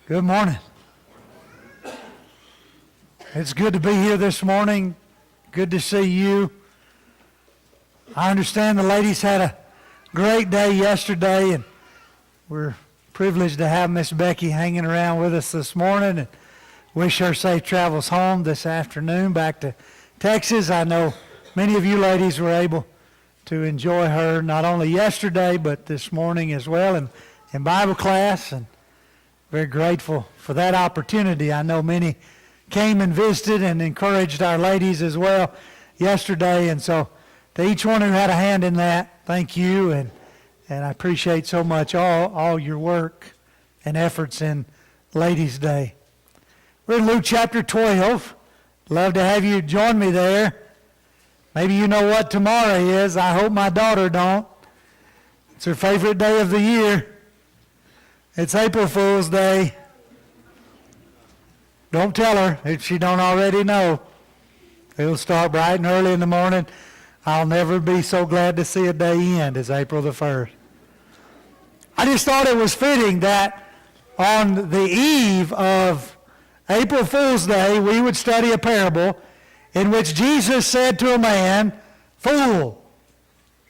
Good morning. It's good to be here this morning. Good to see you. I understand the ladies had a great day yesterday, and we're privileged to have Miss Becky hanging around with us this morning, and wish her safe travels home this afternoon back to Texas. I know many of you ladies were able to enjoy her not only yesterday but this morning as well in Bible class, and very grateful for that opportunity. I know many came and visited and encouraged our ladies as well yesterday, and so to each one who had a hand in that, thank you, and I appreciate so much all your work and efforts in Ladies' Day. We're in Luke chapter 12. Love to have you join me there. Maybe you know what tomorrow is. I hope my daughter don't. It's her favorite day of the year. It's April Fool's Day. Don't tell her if she don't already know. It'll start bright and early in the morning. I'll never be so glad to see a day end as April the 1st. I just thought it was fitting that on the eve of April Fool's Day, we would study a parable in which Jesus said to a man, "Fool,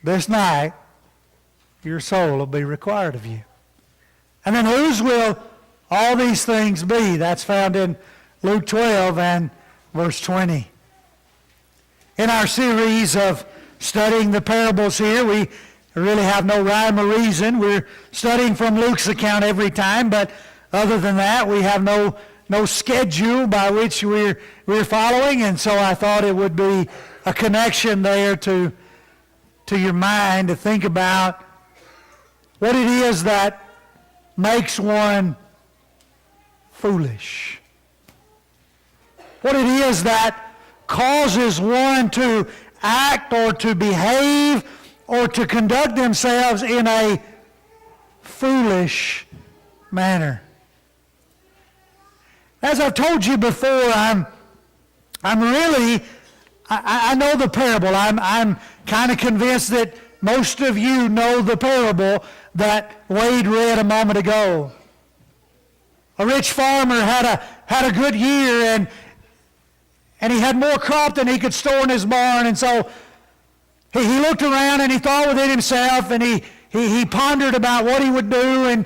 this night your soul will be required of you." And then whose will all these things be? That's found in Luke 12 and verse 20. In our series of studying the parables here, we really have no rhyme or reason. We're studying from Luke's account every time, but other than that, we have no schedule by which we're following, and so I thought it would be a connection there to your mind to think about what it is that makes one foolish. What it is that causes one to act or to behave or to conduct themselves in a foolish manner. As I've told you before, I know the parable. I'm kind of convinced that most of you know the parable that Wade read a moment ago. A rich farmer had a good year, and he had more crop than he could store in his barn, and so he looked around and he thought within himself, and he pondered about what he would do,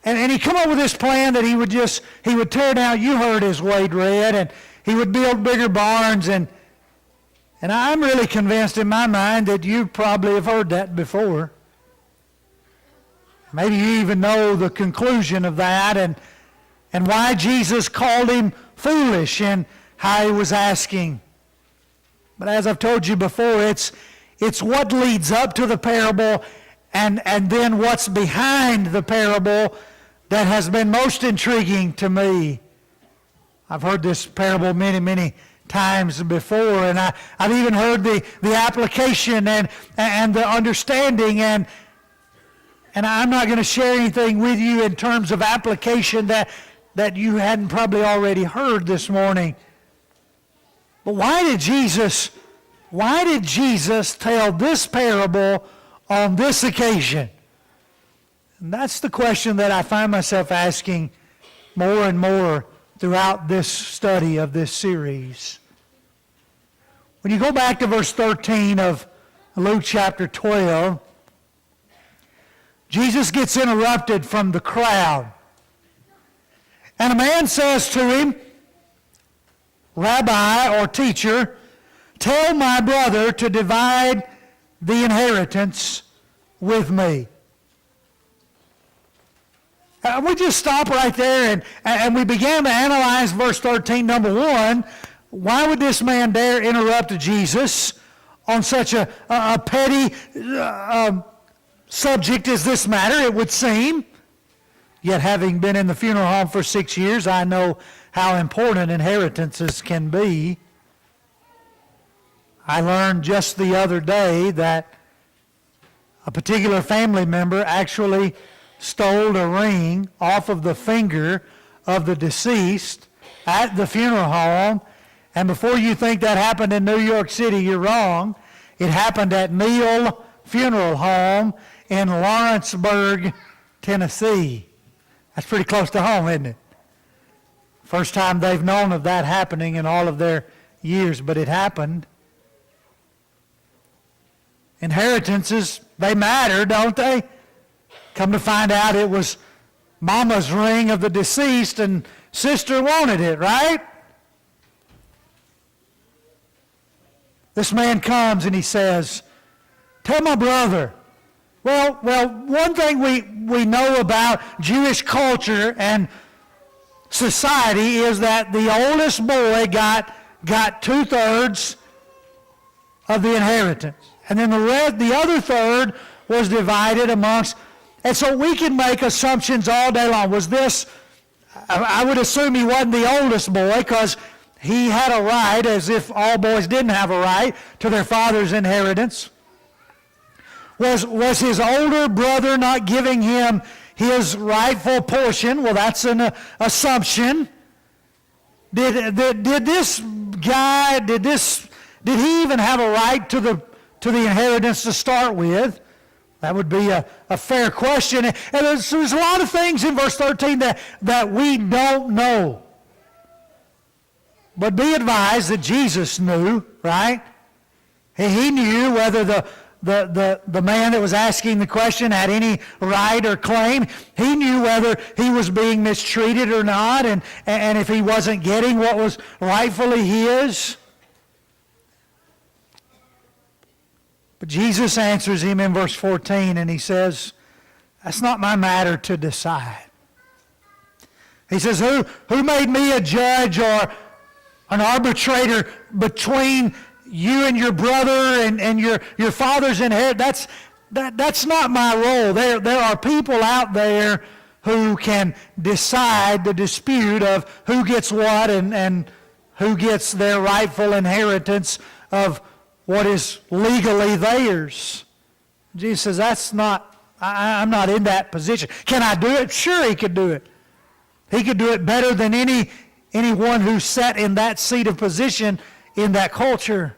and he come up with this plan that he would tear down. You heard as Wade read, and he would build bigger barns, and I'm really convinced in my mind that you probably have heard that before. Maybe you even know the conclusion of that and why Jesus called him foolish and how he was asking. But as I've told you before, it's what leads up to the parable and then what's behind the parable that has been most intriguing to me. I've heard this parable many, many times before, and I've even heard the application and the understanding, and I'm not going to share anything with you in terms of application that you hadn't probably already heard this morning. But why did Jesus tell this parable on this occasion? And that's the question that I find myself asking more and more throughout this study of this series. When you go back to verse 13 of Luke chapter 12, Jesus gets interrupted from the crowd. And a man says to him, "Rabbi," or teacher, "tell my brother to divide the inheritance with me." We just stop right there and we began to analyze verse 13. Number one, why would this man dare interrupt Jesus on such a petty subject as this matter, it would seem? Yet having been in the funeral home for 6 years, I know how important inheritances can be. I learned just the other day that a particular family member actually stole a ring off of the finger of the deceased at the funeral home. And before you think that happened in New York City, you're wrong. It happened at Neal Funeral Home in Lawrenceburg, Tennessee. That's pretty close to home, isn't it? First time they've known of that happening in all of their years, but it happened. Inheritances, they matter, don't they? Come to find out it was Mama's ring of the deceased and sister wanted it, right? This man comes and he says, tell my brother. Well, one thing we know about Jewish culture and society is that the oldest boy got 2/3 of the inheritance. And then the other third was divided amongst, and so we can make assumptions all day long. Was this, I would assume he wasn't the oldest boy because he had a right, as if all boys didn't have a right, to their father's inheritance. Was his older brother not giving him his rightful portion? Well, that's an assumption. Did this guy, did he even have a right to the inheritance to start with? That would be a fair question. And there's a lot of things in verse 13 that we don't know. But be advised that Jesus knew, right? He knew whether the man that was asking the question had any right or claim. He knew whether he was being mistreated or not, and if he wasn't getting what was rightfully his. But Jesus answers him in verse 14, and he says, that's not my matter to decide. He says, who made me a judge or an arbitrator between you and your brother and your father's inheritance? That's not my role. There are people out there who can decide the dispute of who gets what and who gets their rightful inheritance of what is legally theirs. Jesus says, I'm not in that position. Can I do it? Sure, he could do it. He could do it better than anyone who sat in that seat of position in that culture.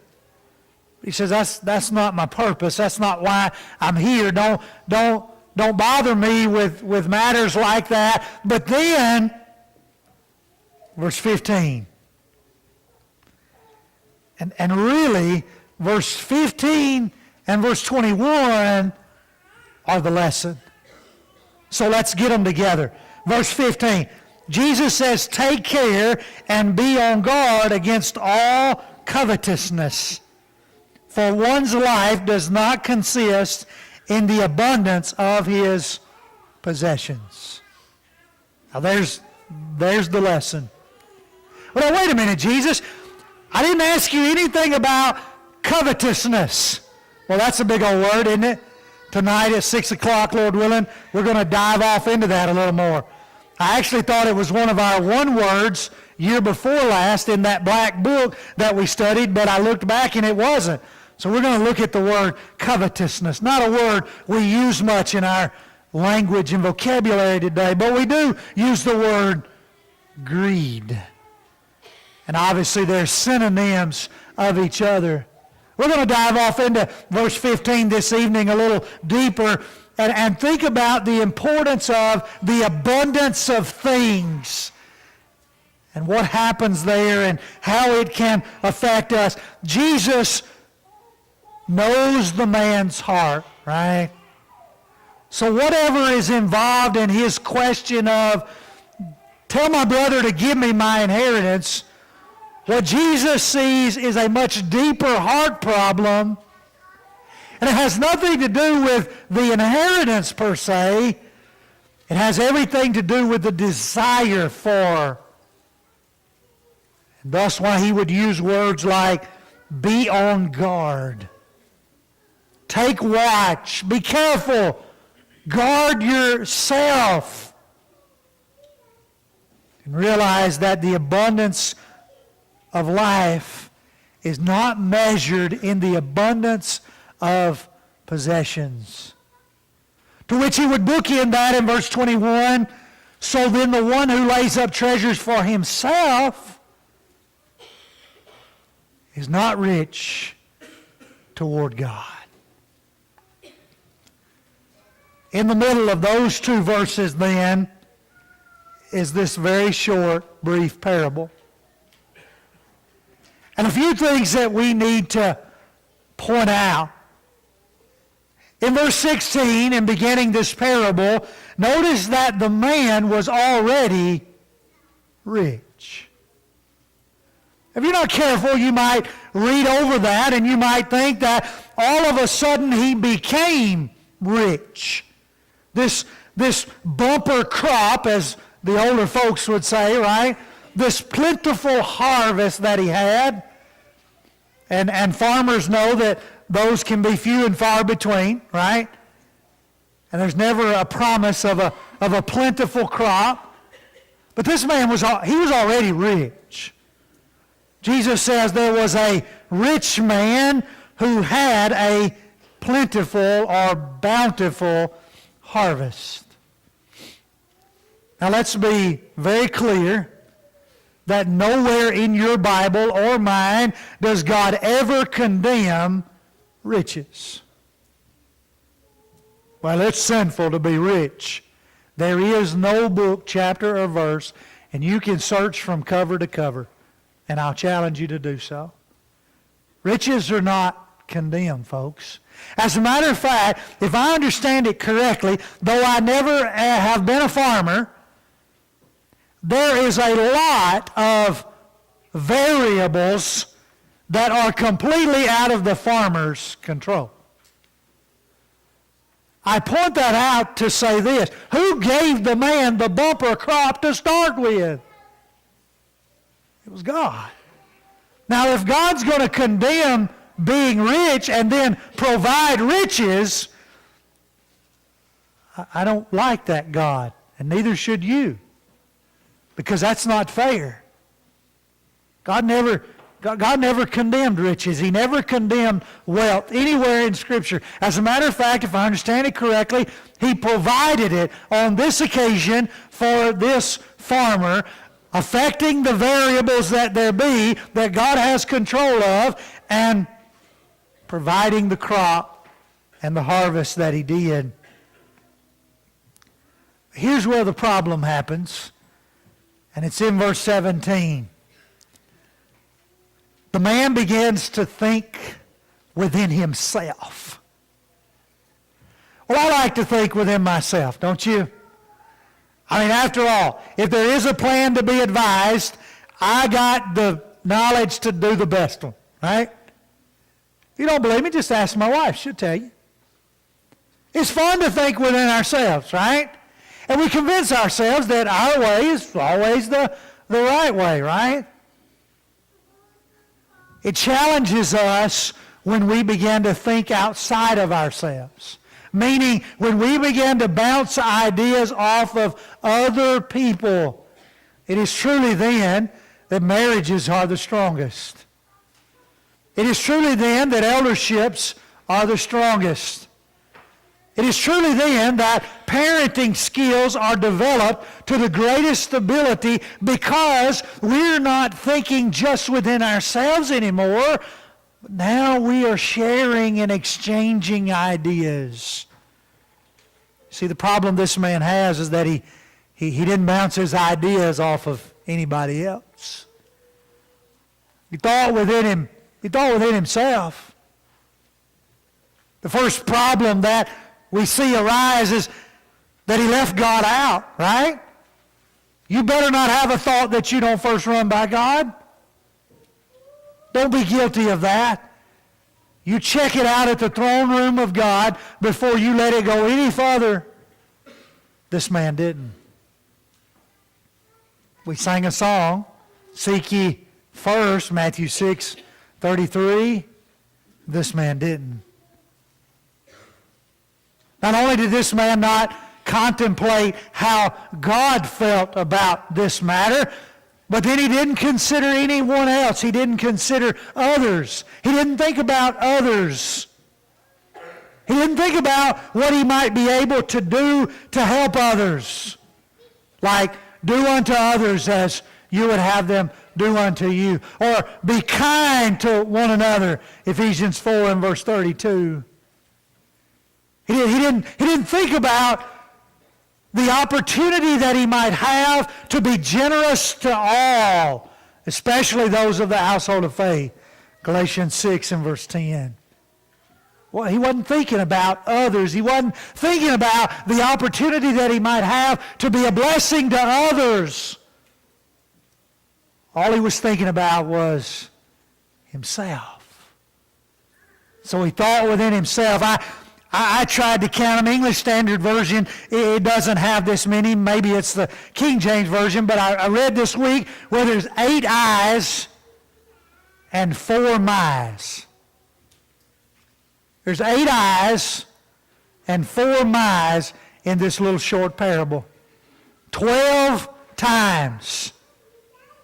He says, that's not my purpose. That's not why I'm here. Don't bother me with matters like that. But then, verse 15. And really, verse 15 and verse 21 are the lesson. So let's get them together. Verse 15. Jesus says, take care and be on guard against all covetousness. For one's life does not consist in the abundance of his possessions. Now there's the lesson. Well, now, wait a minute, Jesus. I didn't ask you anything about covetousness. Well, that's a big old word, isn't it? Tonight at 6 o'clock, Lord willing, we're going to dive off into that a little more. I actually thought it was one of our one words year before last in that black book that we studied, but I looked back and it wasn't. So we're going to look at the word covetousness. Not a word we use much in our language and vocabulary today, but we do use the word greed. And obviously they're synonyms of each other. We're going to dive off into verse 15 this evening a little deeper and think about the importance of the abundance of things and what happens there and how it can affect us. Jesus knows the man's heart, right? So whatever is involved in his question of, tell my brother to give me my inheritance, what Jesus sees is a much deeper heart problem. And it has nothing to do with the inheritance per se. It has everything to do with the desire for. And thus why he would use words like, be on guard. Take watch. Be careful. Guard yourself. And realize that the abundance of life is not measured in the abundance of possessions. To which he would bookend that in verse 21. So then the one who lays up treasures for himself is not rich toward God. In the middle of those two verses then is this very short, brief parable. And a few things that we need to point out. In verse 16, in beginning this parable, notice that the man was already rich. If you're not careful, you might read over that and you might think that all of a sudden he became rich. This bumper crop, as the older folks would say, right? This plentiful harvest that he had. And farmers know that those can be few and far between, right? And there's never a promise of a plentiful crop. But this man was already rich. Jesus says there was a rich man who had a plentiful or bountiful harvest. Now let's be very clear that nowhere in your Bible or mine does God ever condemn riches. Well, it's sinful to be rich. There is no book, chapter, or verse, and you can search from cover to cover, and I'll challenge you to do so. Riches are not condemned, folks. As a matter of fact, if I understand it correctly, though I never have been a farmer, there is a lot of variables that are completely out of the farmer's control. I point that out to say this. Who gave the man the bumper crop to start with? It was God. Now, if God's going to condemn being rich and then provide riches, I don't like that God, and neither should you, because that's not fair. God never condemned riches. He never condemned wealth anywhere in Scripture. As a matter of fact, if I understand it correctly, He provided it on this occasion for this farmer, affecting the variables that there be that God has control of, and providing the crop and the harvest that He did. Here's where the problem happens, and it's in verse 17. The man begins to think within himself. Well, I like to think within myself, don't you? I mean, after all, if there is a plan to be advised, I got the knowledge to do the best one, right? If you don't believe me, just ask my wife. She'll tell you. It's fun to think within ourselves, right? And we convince ourselves that our way is always the right way, right? It challenges us when we begin to think outside of ourselves. Meaning, when we begin to bounce ideas off of other people. It is truly then that marriages are the strongest. It is truly then that elderships are the strongest. It is truly then that parenting skills are developed to the greatest ability, because we're not thinking just within ourselves anymore. Now we are sharing and exchanging ideas. See, the problem this man has is that he didn't bounce his ideas off of anybody else. He thought within himself. The first problem that we see arises that he left God out, right? You better not have a thought that you don't first run by God. Don't be guilty of that. You check it out at the throne room of God before you let it go any further. This man didn't. We sang a song, "Seek ye first," Matthew 6:33. This man didn't. Not only did this man not contemplate how God felt about this matter, but then he didn't consider anyone else. He didn't consider others. He didn't think about others. He didn't think about what he might be able to do to help others. Like, do unto others as you would have them do unto you. Or be kind to one another, Ephesians 4 and verse 32. He didn't think about the opportunity that he might have to be generous to all, especially those of the household of faith. Galatians 6 and verse 10. Well, he wasn't thinking about others. He wasn't thinking about the opportunity that he might have to be a blessing to others. All he was thinking about was himself. So he thought within himself. I tried to count them. English Standard Version, it doesn't have this many. Maybe it's the King James Version, but I read this week where there's 8 I's and 4 my's. There's 8 I's and 4 my's in this little short parable. 12 times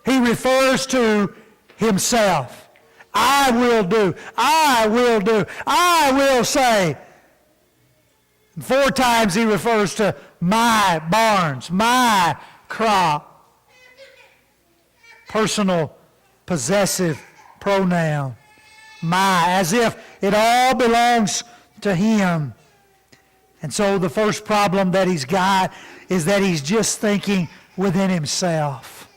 he refers to himself. I will do. I will do. I will say. 4 times he refers to my barns, my crop. Personal, possessive pronoun. My, as if it all belongs to him. And so the first problem that he's got is that he's just thinking within himself.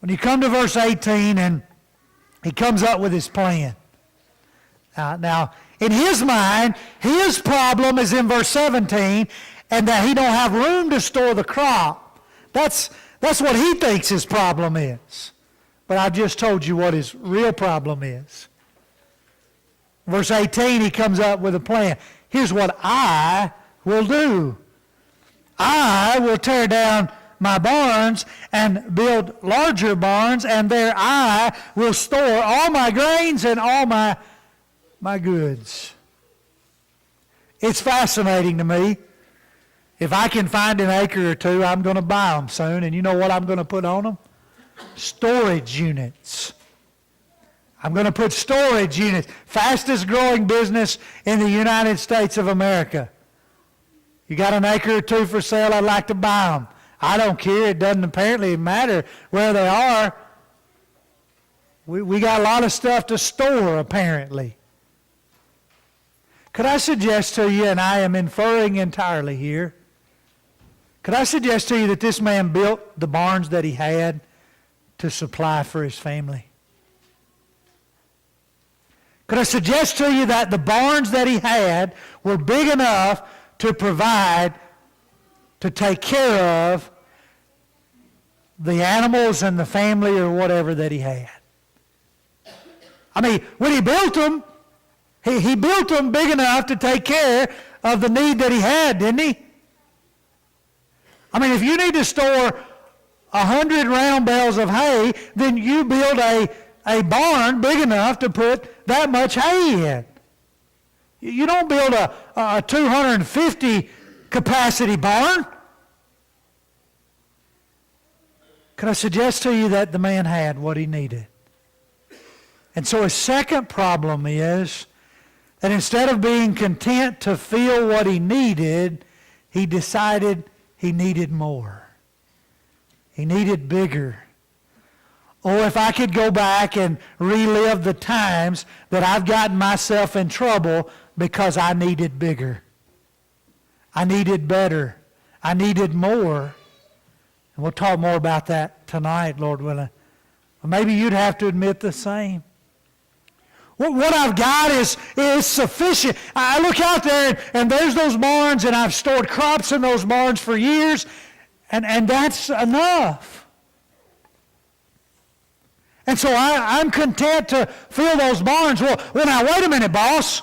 When you come to verse 18 and he comes up with his plan. Now, in his mind, his problem is in verse 17, and that he don't have room to store the crop. That's what he thinks his problem is. But I've just told you what his real problem is. Verse 18, he comes up with a plan. Here's what I will do. I will tear down my barns and build larger barns, and there I will store all my grains and all my goods. It's fascinating to me. If I can find an acre or two, I'm going to buy them soon. And you know what I'm going to put on them? Storage units. I'm going to put storage units. Fastest growing business in the United States of America. You got an acre or two for sale, I'd like to buy them. I don't care. It doesn't apparently matter where they are. We got a lot of stuff to store, apparently. Could I suggest to you, and I am inferring entirely here, could I suggest to you that this man built the barns that he had to supply for his family? Could I suggest to you that the barns that he had were big enough to provide, to take care of the animals and the family or whatever that he had? I mean, when he built them, he built them big enough to take care of the need that he had, didn't he? I mean, if you need to store 100 round bales of hay, then you build a barn big enough to put that much hay in. You don't build a 250 capacity barn. Could I suggest to you that the man had what he needed? And so his second problem is that instead of being content to feel what he needed, he decided he needed more. He needed bigger. Oh, if I could go back and relive the times that I've gotten myself in trouble because I needed bigger. I needed better. I needed more. And we'll talk more about that tonight, Lord willing. Or maybe you'd have to admit the same. What I've got is sufficient. I look out there and there's those barns, and I've stored crops in those barns for years, and that's enough. And so I'm content to fill those barns. Well, now wait a minute, boss.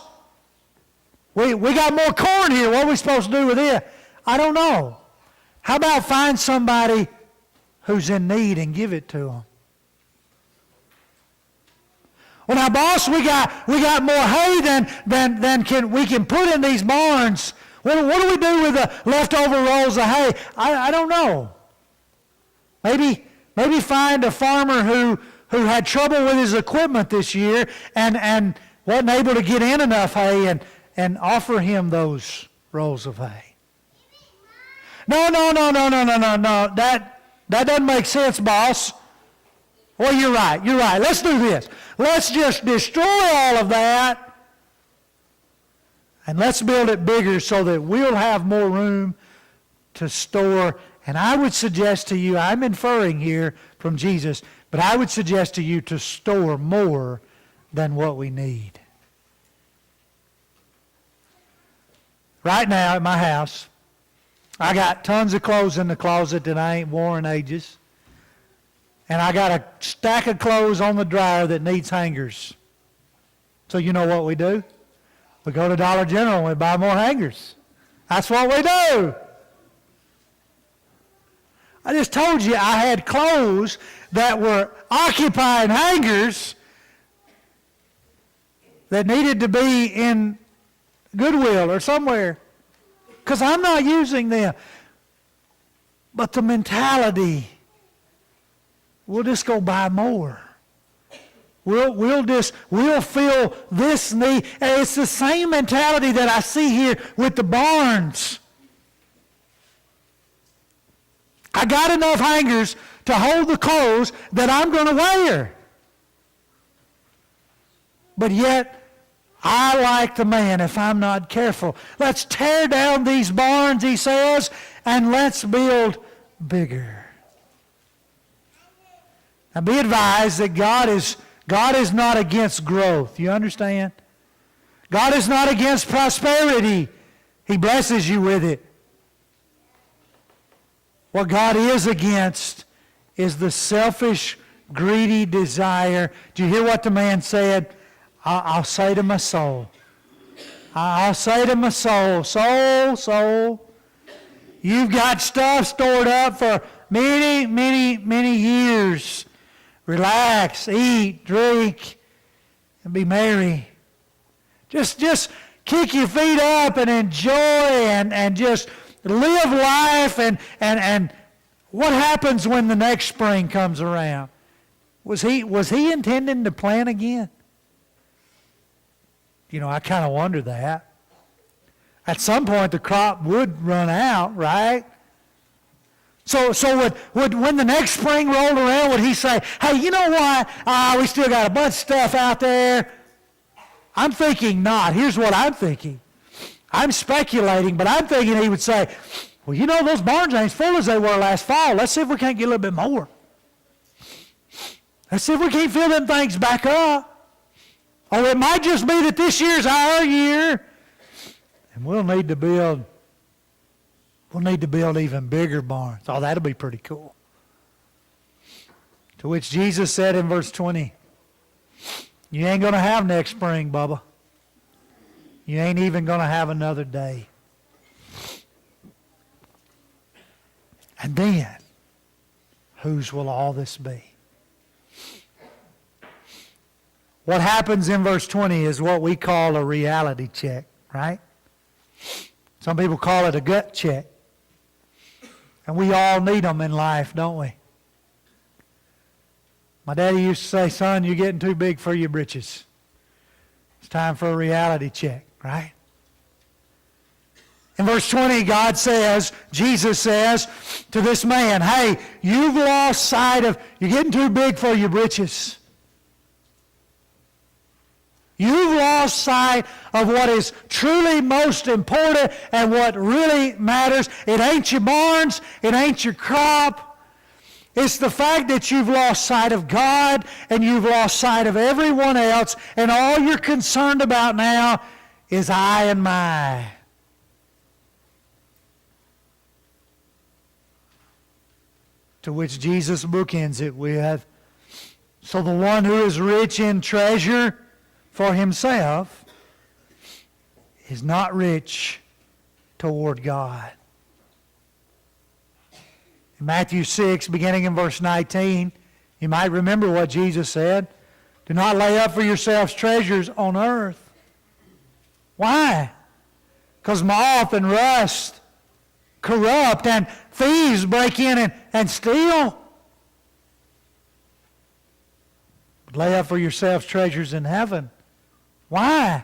We got more corn here. What are we supposed to do with it? I don't know. How about find somebody who's in need and give it to them? Well, now, boss, we got more hay than we can put in these barns. What do we do with the leftover rolls of hay? I don't know. Maybe find a farmer who had trouble with his equipment this year and wasn't able to get in enough hay and offer him those rolls of hay. No. That doesn't make sense, boss. Well, you're right. Let's do this. Let's just destroy all of that. And let's build it bigger so that we'll have more room to store. And I would suggest to you, I'm inferring here from Jesus, but I would suggest to you to store more than what we need. Right now at my house, I got tons of clothes in the closet that I ain't worn in ages. And I got a stack of clothes on the dryer that needs hangers. So you know what we do? We go to Dollar General and we buy more hangers. That's what we do. I just told you I had clothes that were occupying hangers that needed to be in Goodwill or somewhere because I'm not using them. But the mentality, we'll just go buy more. We'll fill this need. And it's the same mentality that I see here with the barns. I got enough hangers to hold the clothes that I'm going to wear. But yet, I like the man if I'm not careful. Let's tear down these barns, he says, and let's build bigger. Now be advised that God is not against growth. You understand? God is not against prosperity. He blesses you with it. What God is against is the selfish, greedy desire. Do you hear what the man said? I'll say to my soul. I'll say to my soul, soul, you've got stuff stored up for many, many, many years. Relax, eat, drink, and be merry. Just kick your feet up and enjoy and just live life. And what happens when the next spring comes around? Was he intending to plant again? You know, I kind of wonder that. At some point, the crop would run out, right? So would when the next spring rolled around, would he say, hey, you know what? We still got a bunch of stuff out there. I'm thinking not. Here's what I'm thinking. I'm speculating, but I'm thinking he would say, well, you know, those barns ain't as full as they were last fall. Let's see if we can't get a little bit more. Let's see if we can't fill them things back up. Or it might just be that this year's our year, and we'll need to build even bigger barns. Oh, that'll be pretty cool. To which Jesus said in verse 20, you ain't going to have next spring, Bubba. You ain't even going to have another day. And then, whose will all this be? What happens in verse 20 is what we call a reality check, right? Some people call it a gut check. And we all need them in life, don't we? My daddy used to say, son, you're getting too big for your britches. It's time for a reality check, right? In verse 20, Jesus says to this man, hey, you've lost sight of, you're getting too big for your britches. You've lost sight of what is truly most important and what really matters. It ain't your barns. It ain't your crop. It's the fact that you've lost sight of God and you've lost sight of everyone else, and all you're concerned about now is I and my. To which Jesus bookends it with, so the one who is rich in treasure for himself is not rich toward God. In Matthew 6, beginning in verse 19, you might remember what Jesus said. Do not lay up for yourselves treasures on earth. Why? Because moth and rust corrupt and thieves break in and steal. But lay up for yourselves treasures in heaven. Why?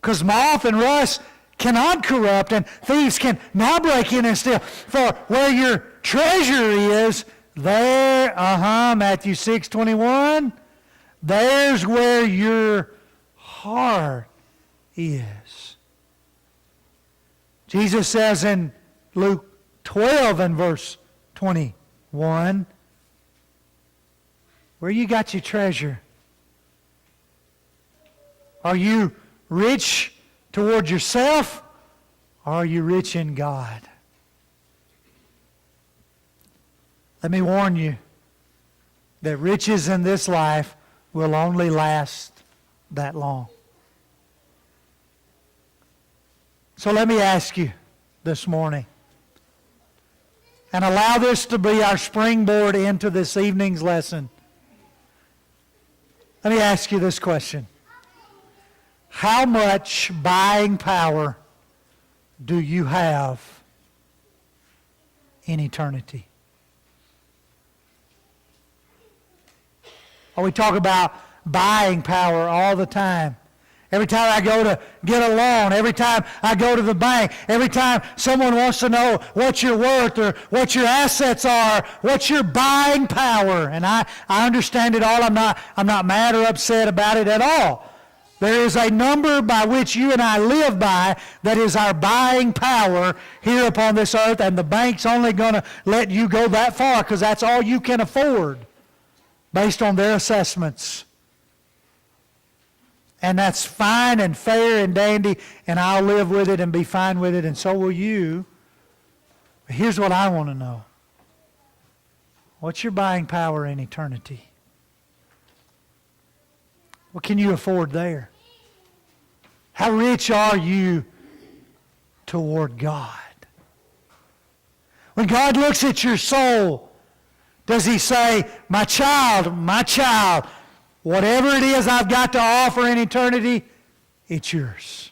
Because moth and rust cannot corrupt and thieves cannot break in and steal. For where your treasure is, there, Matthew 6:21, there's where your heart is. Jesus says in Luke 12 and verse 21, where you got your treasure? Are you rich toward yourself, or are you rich in God? Let me warn you that riches in this life will only last that long. So let me ask you this morning, and allow this to be our springboard into this evening's lesson. Let me ask you this question. How much buying power do you have in eternity? Oh, we talk about buying power all the time. Every time I go to get a loan, every time I go to the bank, every time someone wants to know what you're worth or what your assets are, what's your buying power. And I understand it all. I'm not mad or upset about it at all. There is a number by which you and I live by that is our buying power here upon this earth, and the bank's only going to let you go that far because that's all you can afford based on their assessments. And that's fine and fair and dandy, and I'll live with it and be fine with it, and so will you. But here's what I want to know. What's your buying power in eternity? What can you afford there? How rich are you toward God? When God looks at your soul, does He say, my child, whatever it is I've got to offer in eternity, it's yours?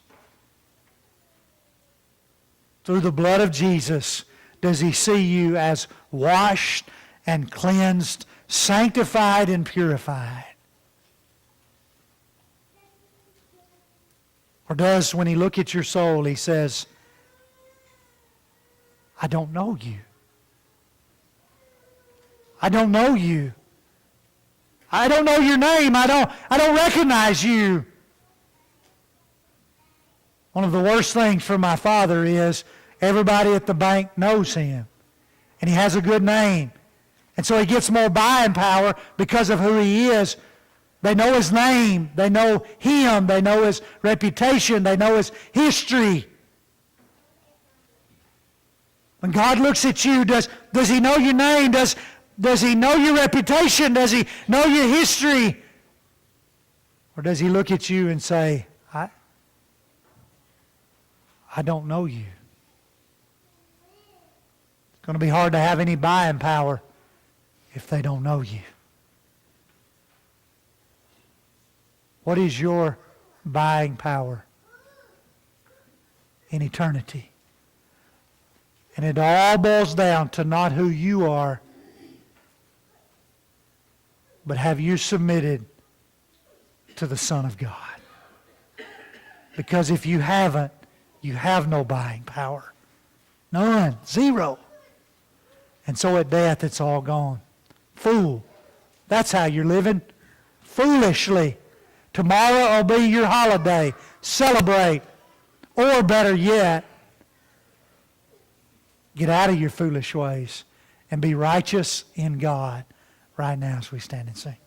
Through the blood of Jesus, does He see you as washed and cleansed, sanctified and purified? Or does, when He looks at your soul, He says, I don't know you. I don't know you. I don't know your name. I don't recognize you. One of the worst things for my father is everybody at the bank knows him. And he has a good name. And so he gets more buying power because of who he is. They know his name. They know him. They know his reputation. They know his history. When God looks at you, does He know your name? Does He know your reputation? Does He know your history? Or does He look at you and say, I don't know you? It's going to be hard to have any buying power if they don't know you. What is your buying power in eternity? And it all boils down to not who you are, but have you submitted to the Son of God? Because if you haven't, you have no buying power. None. Zero. And so at death, it's all gone. Fool. That's how you're living. Foolishly. Tomorrow will be your holiday. Celebrate. Or better yet, get out of your foolish ways and be righteous in God right now as we stand and sing.